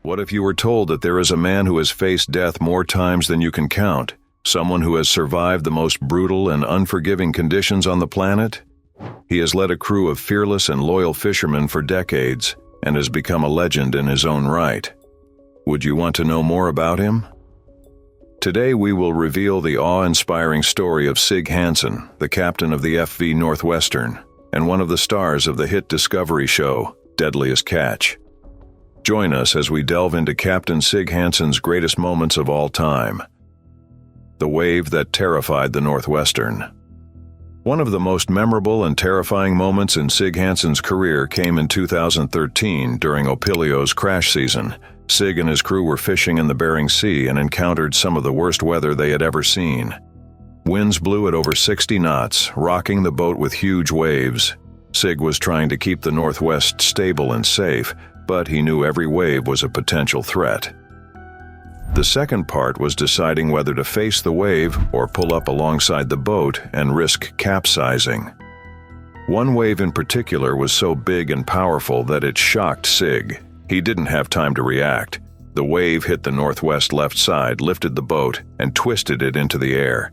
What if you were told that there is a man who has faced death more times than you can count, someone who has survived the most brutal and unforgiving conditions on the planet? He has led a crew of fearless and loyal fishermen for decades and has become a legend in his own right. Would you want to know more about him? Today we will reveal the awe-inspiring story of Sig Hansen, the captain of the FV Northwestern, and one of the stars of the hit discovery show, Deadliest Catch. Join us as we delve into Captain Sig Hansen's greatest moments of all time. The wave that terrified the Northwestern. One of the most memorable and terrifying moments in Sig Hansen's career came in 2013 during Opilio's crash season. Sig and his crew were fishing in the Bering Sea and encountered some of the worst weather they had ever seen. Winds blew at over 60 knots, rocking the boat with huge waves. Sig was trying to keep the Northwest stable and safe, but he knew every wave was a potential threat. The second part was deciding whether to face the wave or pull up alongside the boat and risk capsizing. One wave in particular was so big and powerful that it shocked Sig. He didn't have time to react. The wave hit the northwest left side, lifted the boat, and twisted it into the air.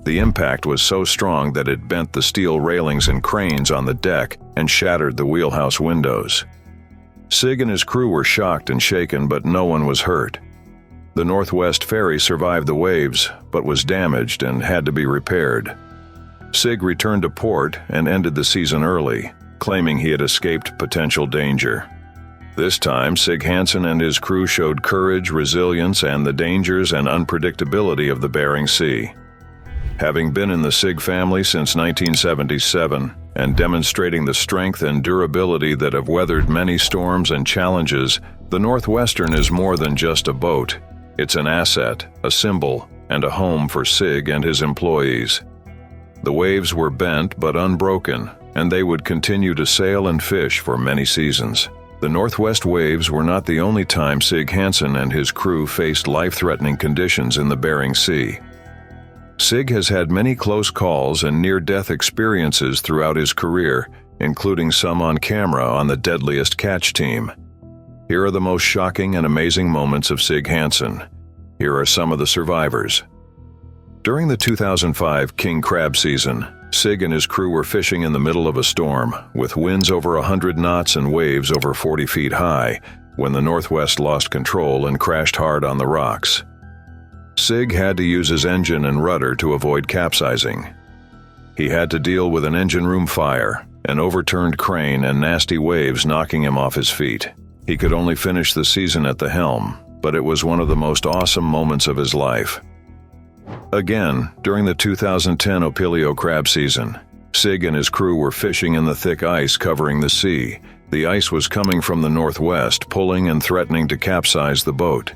The impact was so strong that it bent the steel railings and cranes on the deck and shattered the wheelhouse windows. Sig and his crew were shocked and shaken, but no one was hurt. The Northwest ferry survived the waves, but was damaged and had to be repaired. Sig returned to port and ended the season early, claiming he had escaped potential danger. This time, Sig Hansen and his crew showed courage, resilience, and the dangers and unpredictability of the Bering Sea. Having been in the Sig family since 1977 and demonstrating the strength and durability that have weathered many storms and challenges, the Northwestern is more than just a boat. It's an asset, a symbol, and a home for Sig and his employees. The waves were bent but unbroken, and they would continue to sail and fish for many seasons. The Northwest waves were not the only time Sig Hansen and his crew faced life-threatening conditions in the Bering Sea. Sig has had many close calls and near-death experiences throughout his career, including some on camera on the Deadliest Catch team. Here are the most shocking and amazing moments of Sig Hansen. Here are some of the survivors. During the 2005 king crab season, Sig and his crew were fishing in the middle of a storm, with winds over 100 knots and waves over 40 feet high, when the Northwest lost control and crashed hard on the rocks. Sig had to use his engine and rudder to avoid capsizing. He had to deal with an engine room fire, an overturned crane, and nasty waves knocking him off his feet. He could only finish the season at the helm, but it was one of the most awesome moments of his life. Again, during the 2010 Opilio crab season, Sig and his crew were fishing in the thick ice covering the sea. The ice was coming from the northwest, pulling and threatening to capsize the boat.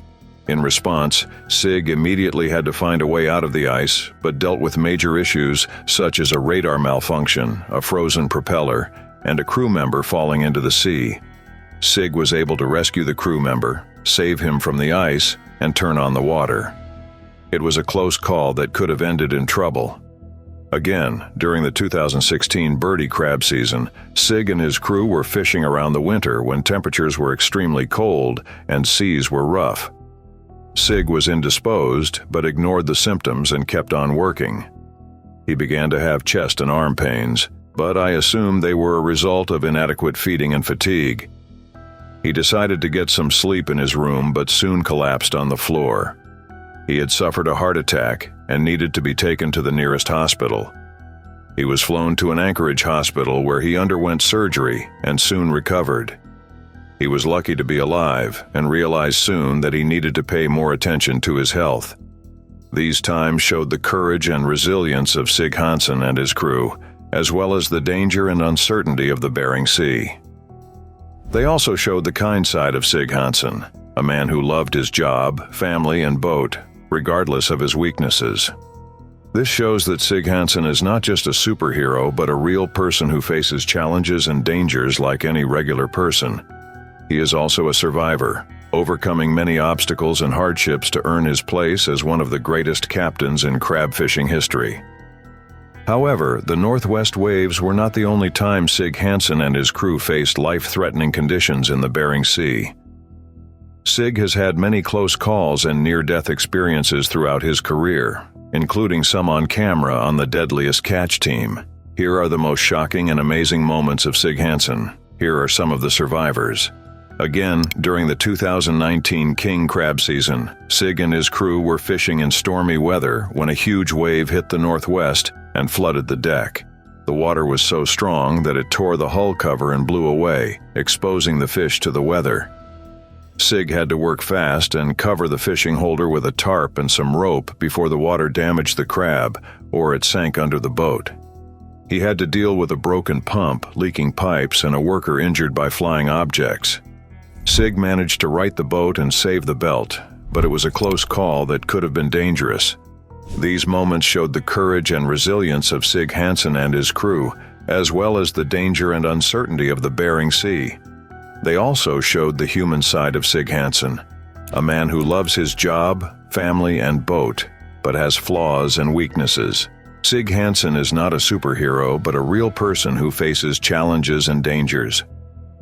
In response, Sig immediately had to find a way out of the ice, but dealt with major issues such as a radar malfunction, a frozen propeller, and a crew member falling into the sea. Sig was able to rescue the crew member, save him from the ice, and turn on the water. It was a close call that could have ended in trouble. Again, during the 2016 birdie crab season, Sig and his crew were fishing around the winter when temperatures were extremely cold and seas were rough. Sig was indisposed, but ignored the symptoms and kept on working. He began to have chest and arm pains, but I assumed they were a result of inadequate feeding and fatigue. He decided to get some sleep in his room, but soon collapsed on the floor. He had suffered a heart attack and needed to be taken to the nearest hospital. He was flown to an Anchorage hospital where he underwent surgery and soon recovered. He was lucky to be alive and realized soon that he needed to pay more attention to his health. These times showed the courage and resilience of Sig Hansen and his crew, as well as the danger and uncertainty of the Bering Sea. They also showed the kind side of Sig Hansen, a man who loved his job, family, and boat, regardless of his weaknesses. This shows that Sig Hansen is not just a superhero, but a real person who faces challenges and dangers like any regular person. He is also a survivor, overcoming many obstacles and hardships to earn his place as one of the greatest captains in crab fishing history. However, the Northwest waves were not the only time Sig Hansen and his crew faced life-threatening conditions in the Bering Sea. Sig has had many close calls and near-death experiences throughout his career, including some on camera on the Deadliest Catch team. Here are the most shocking and amazing moments of Sig Hansen. Here are some of the survivors. Again, during the 2019 king crab season, Sig and his crew were fishing in stormy weather when a huge wave hit the northwest and flooded the deck. The water was so strong that it tore the hull cover and blew away, exposing the fish to the weather. Sig had to work fast and cover the fishing holder with a tarp and some rope before the water damaged the crab or it sank under the boat. He had to deal with a broken pump, leaking pipes, and a worker injured by flying objects. Sig managed to right the boat and save the belt, but it was a close call that could have been dangerous. These moments showed the courage and resilience of Sig Hansen and his crew, as well as the danger and uncertainty of the Bering Sea. They also showed the human side of Sig Hansen, a man who loves his job, family, and boat, but has flaws and weaknesses. Sig Hansen is not a superhero, but a real person who faces challenges and dangers.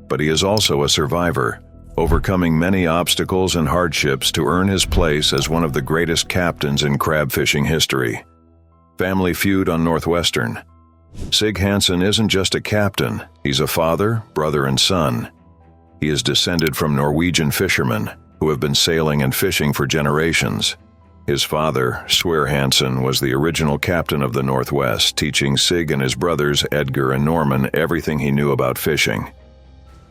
But he is also a survivor, overcoming many obstacles and hardships to earn his place as one of the greatest captains in crab fishing history. Family feud on Northwestern. Sig Hansen isn't just a captain, he's a father, brother, and son. He is descended from Norwegian fishermen who have been sailing and fishing for generations. His father, Swear Hansen, was the original captain of the Northwest, teaching Sig and his brothers Edgar and Norman everything he knew about fishing.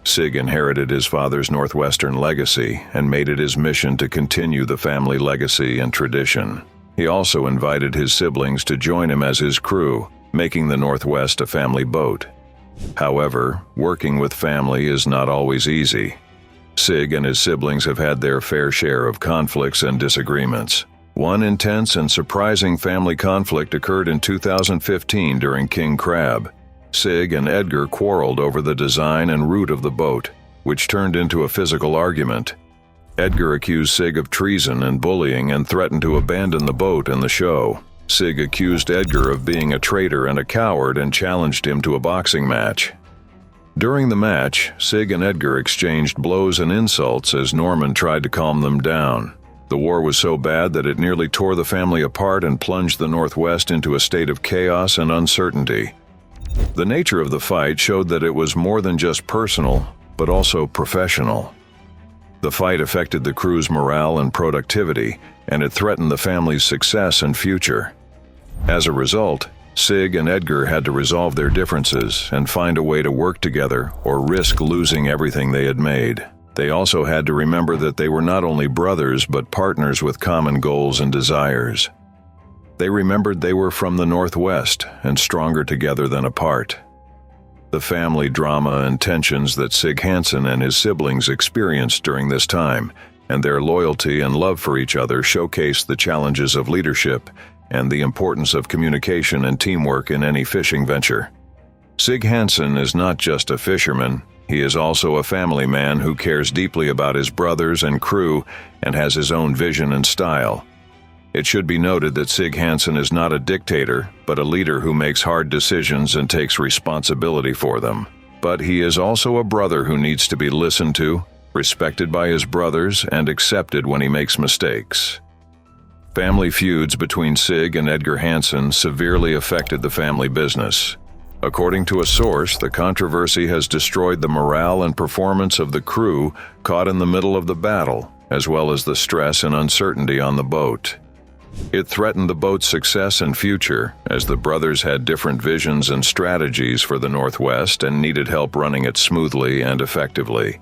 Sig inherited his father's Northwestern legacy and made it his mission to continue the family legacy and tradition. He also invited his siblings to join him as his crew, making the Northwest a family boat. However, working with family is not always easy. Sig and his siblings have had their fair share of conflicts and disagreements. One intense and surprising family conflict occurred in 2015 during King Crab. Sig and Edgar quarreled over the design and route of the boat, which turned into a physical argument. Edgar accused Sig of treason and bullying and threatened to abandon the boat and the show. Sig accused Edgar of being a traitor and a coward and challenged him to a boxing match. During the match, Sig and Edgar exchanged blows and insults as Norman tried to calm them down. The war was so bad that it nearly tore the family apart and plunged the Northwest into a state of chaos and uncertainty. The nature of the fight showed that it was more than just personal, but also professional. The fight affected the crew's morale and productivity, and it threatened the family's success and future. As a result, Sig and Edgar had to resolve their differences and find a way to work together or risk losing everything they had made. They also had to remember that they were not only brothers but partners with common goals and desires. They remembered they were from the Northwest and stronger together than apart. The family drama and tensions that Sig Hansen and his siblings experienced during this time, and their loyalty and love for each other showcased the challenges of leadership and the importance of communication and teamwork in any fishing venture. Sig Hansen is not just a fisherman, he is also a family man who cares deeply about his brothers and crew and has his own vision and style. It should be noted that Sig Hansen is not a dictator, but a leader who makes hard decisions and takes responsibility for them. But he is also a brother who needs to be listened to, respected by his brothers, and accepted when he makes mistakes. Family feuds between Sig and Edgar Hansen severely affected the family business. According to a source, the controversy has destroyed the morale and performance of the crew caught in the middle of the battle, as well as the stress and uncertainty on the boat. It threatened the boat's success and future, as the brothers had different visions and strategies for the Northwest and needed help running it smoothly and effectively.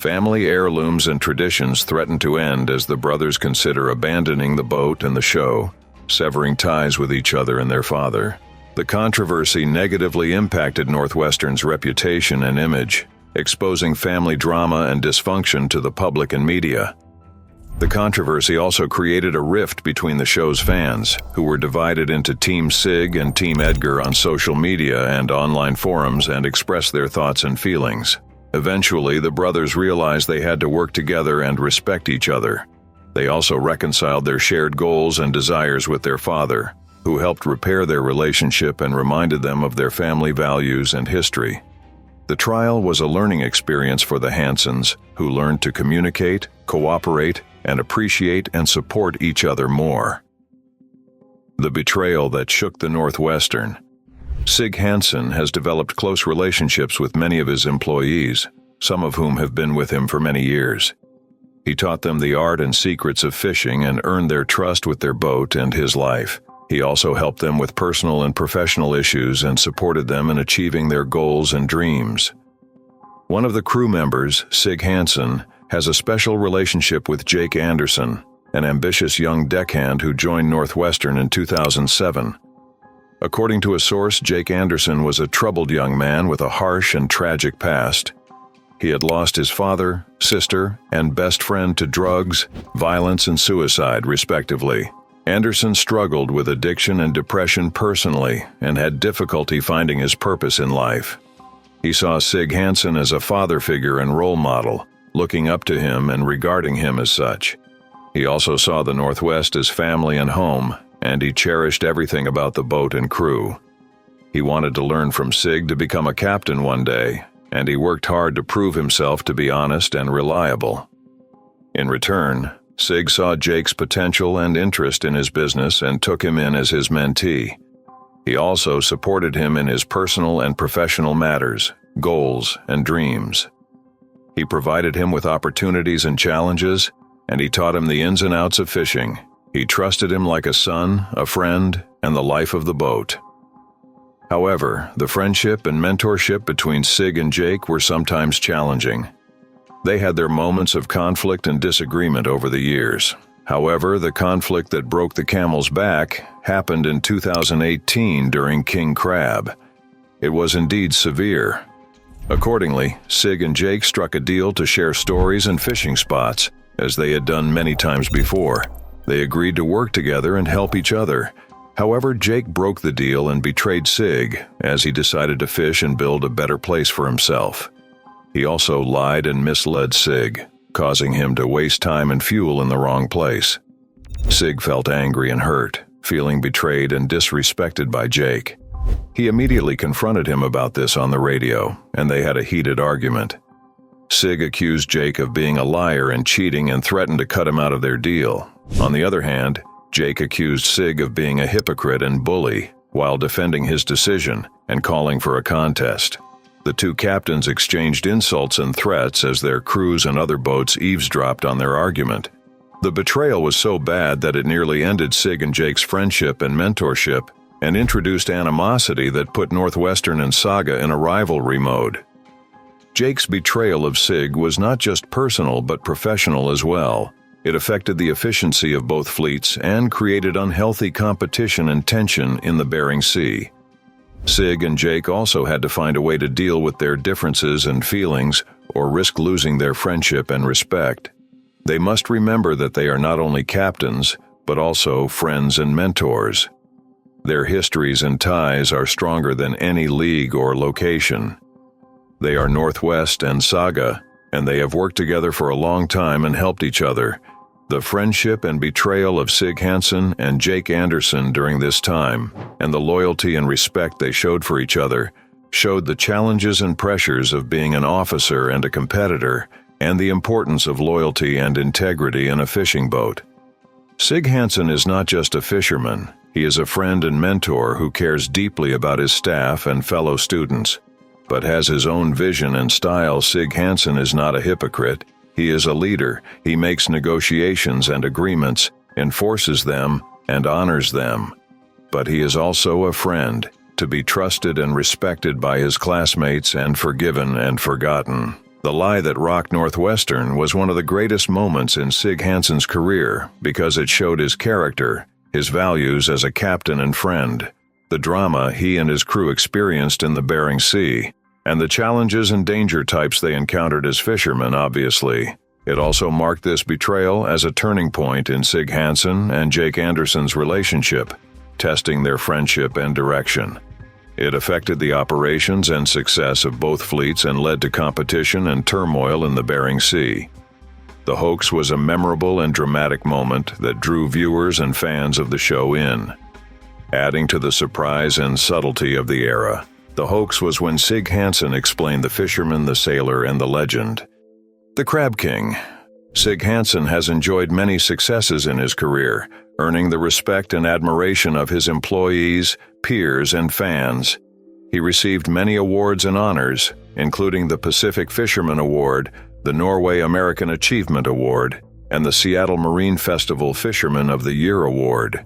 Family heirlooms and traditions threatened to end as the brothers consider abandoning the boat and the show, severing ties with each other and their father. The controversy negatively impacted Northwestern's reputation and image, exposing family drama and dysfunction to the public and media. The controversy also created a rift between the show's fans, who were divided into Team Sig and Team Edgar on social media and online forums and expressed their thoughts and feelings. Eventually, the brothers realized they had to work together and respect each other. They also reconciled their shared goals and desires with their father, who helped repair their relationship and reminded them of their family values and history. The trial was a learning experience for the Hansens, who learned to communicate, cooperate, and appreciate and support each other more. The betrayal that shook the Northwestern. Sig Hansen has developed close relationships with many of his employees, some of whom have been with him for many years. He taught them the art and secrets of fishing and earned their trust with their boat and his life. He also helped them with personal and professional issues and supported them in achieving their goals and dreams. One of the crew members, Sig Hansen, has a special relationship with Jake Anderson, an ambitious young deckhand who joined Northwestern in 2007. According to a source, Jake Anderson was a troubled young man with a harsh and tragic past. He had lost his father, sister, and best friend to drugs, violence, and suicide, respectively. Anderson struggled with addiction and depression personally and had difficulty finding his purpose in life. He saw Sig Hansen as a father figure and role model, looking up to him and regarding him as such. He also saw the Northwest as family and home, and he cherished everything about the boat and crew. He wanted to learn from Sig to become a captain one day, and he worked hard to prove himself to be honest and reliable. In return, Sig saw Jake's potential and interest in his business and took him in as his mentee. He also supported him in his personal and professional matters, goals, and dreams. He provided him with opportunities and challenges, and he taught him the ins and outs of fishing. He trusted him like a son, a friend, and the life of the boat. However, the friendship and mentorship between Sig and Jake were sometimes challenging. They had their moments of conflict and disagreement over the years. However, the conflict that broke the camel's back happened in 2018 during King Crab. It was indeed severe. Accordingly, Sig and Jake struck a deal to share stories and fishing spots, as they had done many times before. They agreed to work together and help each other. However, Jake broke the deal and betrayed Sig as he decided to fish and build a better place for himself. He also lied and misled Sig, causing him to waste time and fuel in the wrong place. Sig felt angry and hurt, feeling betrayed and disrespected by Jake. He immediately confronted him about this on the radio, and they had a heated argument. Sig accused Jake of being a liar and cheating and threatened to cut him out of their deal. On the other hand, Jake accused Sig of being a hypocrite and bully while defending his decision and calling for a contest. The two captains exchanged insults and threats as their crews and other boats eavesdropped on their argument. The betrayal was so bad that it nearly ended Sig and Jake's friendship and mentorship and introduced animosity that put Northwestern and Saga in a rivalry mode. Jake's betrayal of Sig was not just personal but professional as well. It affected the efficiency of both fleets and created unhealthy competition and tension in the Bering Sea. Sig and Jake also had to find a way to deal with their differences and feelings or risk losing their friendship and respect. They must remember that they are not only captains, but also friends and mentors. Their histories and ties are stronger than any league or location. They are Northwest and Saga, and they have worked together for a long time and helped each other. The friendship and betrayal of Sig Hansen and Jake Anderson during this time, and the loyalty and respect they showed for each other, showed the challenges and pressures of being an officer and a competitor, and the importance of loyalty and integrity in a fishing boat. Sig Hansen is not just a fisherman, he is a friend and mentor who cares deeply about his staff and fellow students. But has his own vision and style. Sig Hansen is not a hypocrite. He is a leader. He makes negotiations and agreements, enforces them, and honors them. But he is also a friend, to be trusted and respected by his classmates and forgiven and forgotten. The lie that rocked Northwestern was one of the greatest moments in Sig Hansen's career because it showed his character, his values as a captain and friend, the drama he and his crew experienced in the Bering Sea, and the challenges and danger types they encountered as fishermen, obviously. It also marked this betrayal as a turning point in Sig Hansen and Jake Anderson's relationship, testing their friendship and direction. It affected the operations and success of both fleets and led to competition and turmoil in the Bering Sea. The hoax was a memorable and dramatic moment that drew viewers and fans of the show in. Adding to the surprise and subtlety of the era, the hoax was when Sig Hansen explained the fisherman, the sailor, and the legend. The Crab King. Sig Hansen has enjoyed many successes in his career, earning the respect and admiration of his employees, peers, and fans. He received many awards and honors, including the Pacific Fisherman Award, the Norway American Achievement Award, and the Seattle Marine Festival Fisherman of the Year Award.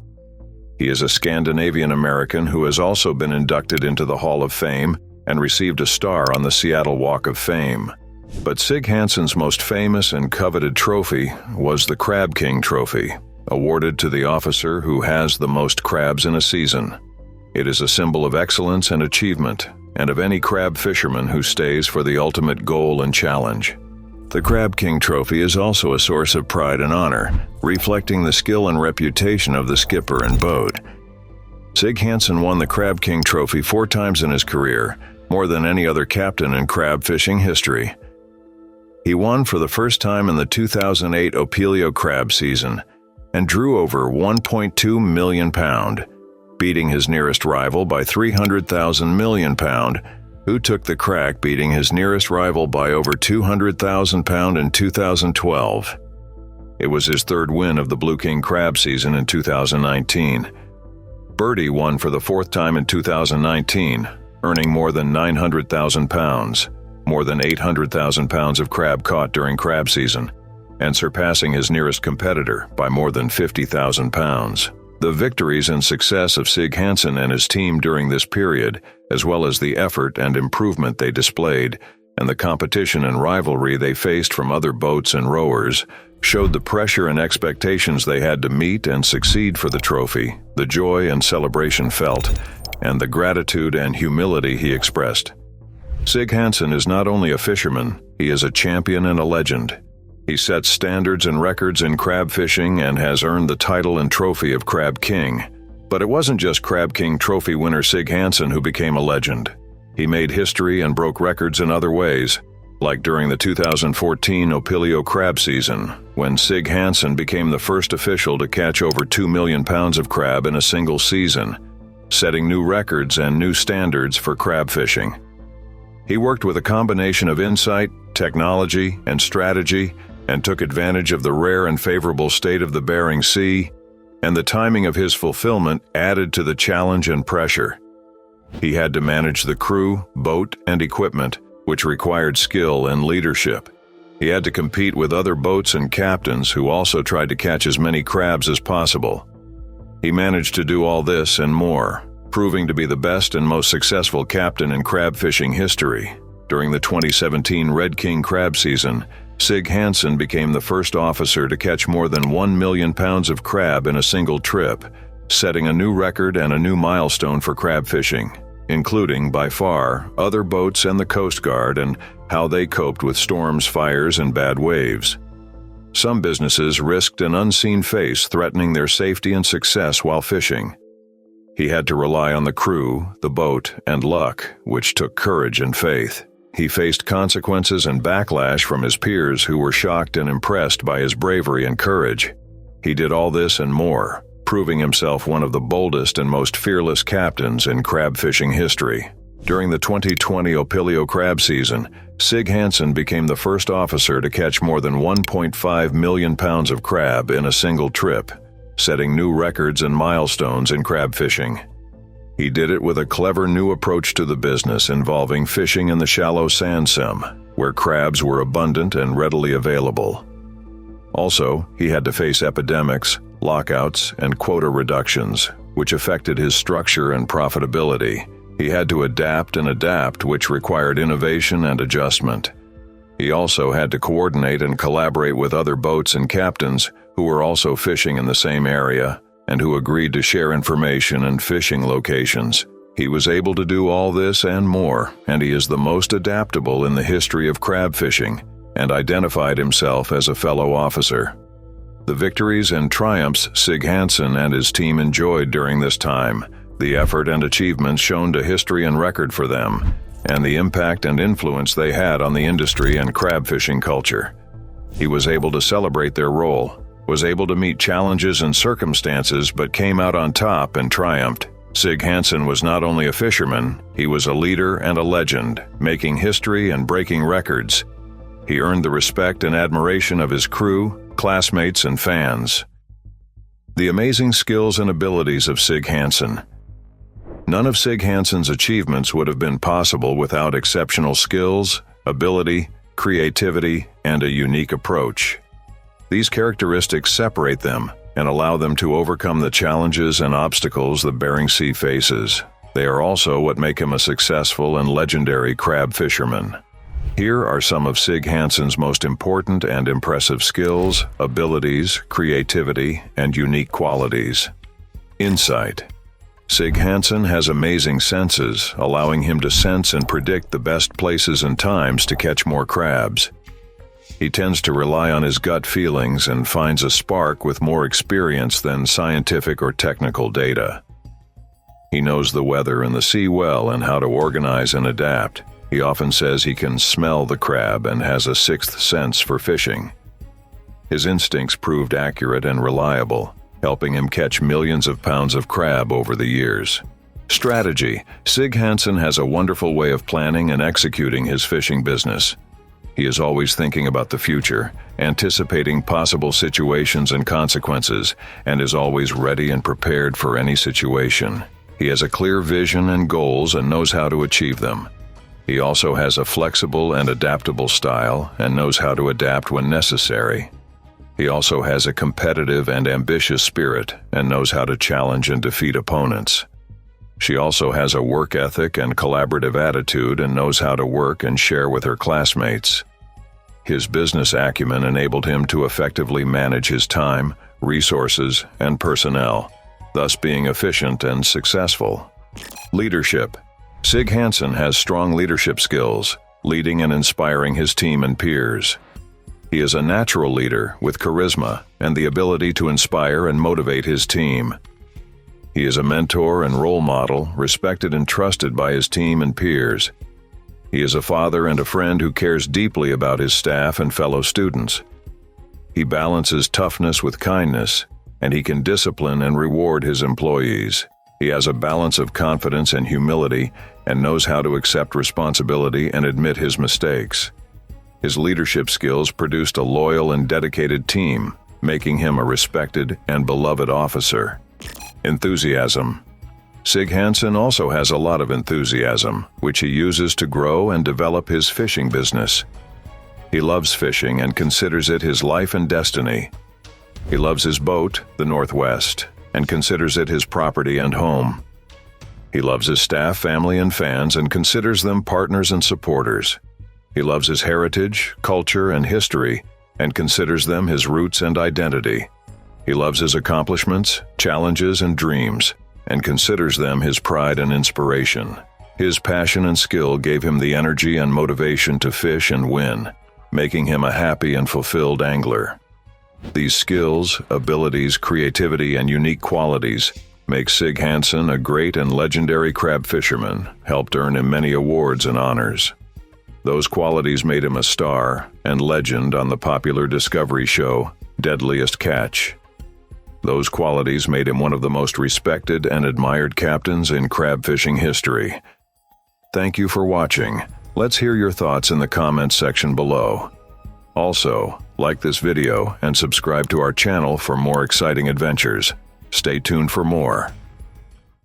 He is a Scandinavian American who has also been inducted into the Hall of Fame and received a star on the Seattle Walk of Fame. But Sig Hansen's most famous and coveted trophy was the Crab King Trophy, awarded to the officer who has the most crabs in a season. It is a symbol of excellence and achievement, and of any crab fisherman who stays for the ultimate goal and challenge. The Crab King Trophy is also a source of pride and honor, reflecting the skill and reputation of the skipper and boat. Sig Hansen won the Crab King Trophy 4 times in his career, more than any other captain in crab fishing history. He won for the first time in the 2008 Opelio crab season and drew over 1.2 million pound, beating his nearest rival by 300,000 million pound, who took the crack, beating his nearest rival by over 200,000 pound in 2012. It was his 3rd win of the Blue King crab season in 2019. Birdie won for the 4th time in 2019, earning more than 900,000 pounds, more than 800,000 pounds of crab caught during crab season, and surpassing his nearest competitor by more than 50,000 pounds. The victories and success of Sig Hansen and his team during this period, as well as the effort and improvement they displayed, and the competition and rivalry they faced from other boats and rowers, showed the pressure and expectations they had to meet and succeed for the trophy, the joy and celebration felt, and the gratitude and humility he expressed. Sig Hansen is not only a fisherman, he is a champion and a legend. He sets standards and records in crab fishing and has earned the title and trophy of Crab King. But it wasn't just Crab King Trophy winner Sig Hansen who became a legend. He made history and broke records in other ways, like during the 2014 Opelio crab season, when Sig Hansen became the first official to catch over 2 million pounds of crab in a single season, setting new records and new standards for crab fishing. He worked with a combination of insight, technology, and strategy, and took advantage of the rare and favorable state of the Bering Sea, and the timing of his fulfillment added to the challenge and pressure. He had to manage the crew, boat, and equipment, which required skill and leadership. He had to compete with other boats and captains who also tried to catch as many crabs as possible. He managed to do all this and more, proving to be the best and most successful captain in crab fishing history. During the 2017 Red King crab season, Sig Hansen became the first officer to catch more than 1 million pounds of crab in a single trip, setting a new record and a new milestone for crab fishing, including, by far, other boats and the Coast Guard and how they coped with storms, fires, and bad waves. Some businesses risked an unseen face threatening their safety and success while fishing. He had to rely on the crew, the boat, and luck, which took courage and faith. He faced consequences and backlash from his peers who were shocked and impressed by his bravery and courage. He did all this and more, proving himself one of the boldest and most fearless captains in crab fishing history. During the 2020 Opelio crab season, Sig Hansen became the first officer to catch more than 1.5 million pounds of crab in a single trip, setting new records and milestones in crab fishing. He did it with a clever new approach to the business involving fishing in the shallow sand sim, where crabs were abundant and readily available. Also, he had to face epidemics, lockouts, and quota reductions, which affected his structure and profitability. He had to adapt, which required innovation and adjustment. He also had to coordinate and collaborate with other boats and captains who were also fishing in the same area and who agreed to share information and fishing locations. He was able to do all this and more, and he is the most adaptable in the history of crab fishing, and identified himself as a fellow officer. The victories and triumphs Sig Hansen and his team enjoyed during this time, the effort and achievements shown to history and record for them, and the impact and influence they had on the industry and crab fishing culture. He was able to celebrate their role, was able to meet challenges and circumstances, but came out on top and triumphed. Sig Hansen was not only a fisherman, he was a leader and a legend, making history and breaking records. He earned the respect and admiration of his crew, classmates, and fans. The amazing skills and abilities of Sig Hansen. None of Sig Hansen's achievements would have been possible without exceptional skills, ability, creativity, and a unique approach. These characteristics separate them and allow them to overcome the challenges and obstacles the Bering Sea faces. They are also what make him a successful and legendary crab fisherman. Here are some of Sig Hansen's most important and impressive skills, abilities, creativity, and unique qualities. Insight. Sig Hansen has amazing senses, allowing him to sense and predict the best places and times to catch more crabs. He tends to rely on his gut feelings and finds a spark with more experience than scientific or technical data. He knows the weather and the sea well and how to organize and adapt. He often says he can smell the crab and has a sixth sense for fishing. His instincts proved accurate and reliable, helping him catch millions of pounds of crab over the years. Strategy. Sig Hansen has a wonderful way of planning and executing his fishing business. He is always thinking about the future, anticipating possible situations and consequences, and is always ready and prepared for any situation. He has a clear vision and goals and knows how to achieve them. He also has a flexible and adaptable style and knows how to adapt when necessary. He also has a competitive and ambitious spirit and knows how to challenge and defeat opponents. She also has a work ethic and collaborative attitude and knows how to work and share with her classmates. His business acumen enabled him to effectively manage his time, resources, and personnel, thus being efficient and successful. Leadership. Sig Hansen has strong leadership skills, leading and inspiring his team and peers. He is a natural leader with charisma and the ability to inspire and motivate his team. He is a mentor and role model, respected and trusted by his team and peers. He is a father and a friend who cares deeply about his staff and fellow students. He balances toughness with kindness, and he can discipline and reward his employees. He has a balance of confidence and humility and knows how to accept responsibility and admit his mistakes. His leadership skills produced a loyal and dedicated team, making him a respected and beloved officer. Enthusiasm. Sig Hansen also has a lot of enthusiasm, which he uses to grow and develop his fishing business. He loves fishing and considers it his life and destiny. He loves his boat, the Northwest, and considers it his property and home. He loves his staff, family, and fans and considers them partners and supporters. He loves his heritage, culture, and history and considers them his roots and identity. He loves his accomplishments, challenges, and dreams and considers them his pride and inspiration. His passion and skill gave him the energy and motivation to fish and win, making him a happy and fulfilled angler. These skills, abilities, creativity, and unique qualities make Sig Hansen a great and legendary crab fisherman, helped earn him many awards and honors. Those qualities made him a star and legend on the popular discovery show, Deadliest Catch. Those qualities made him one of the most respected and admired captains in crab fishing history. Thank you for watching. Let's hear your thoughts in the comments section below. Also, like this video and subscribe to our channel for more exciting adventures. Stay tuned for more.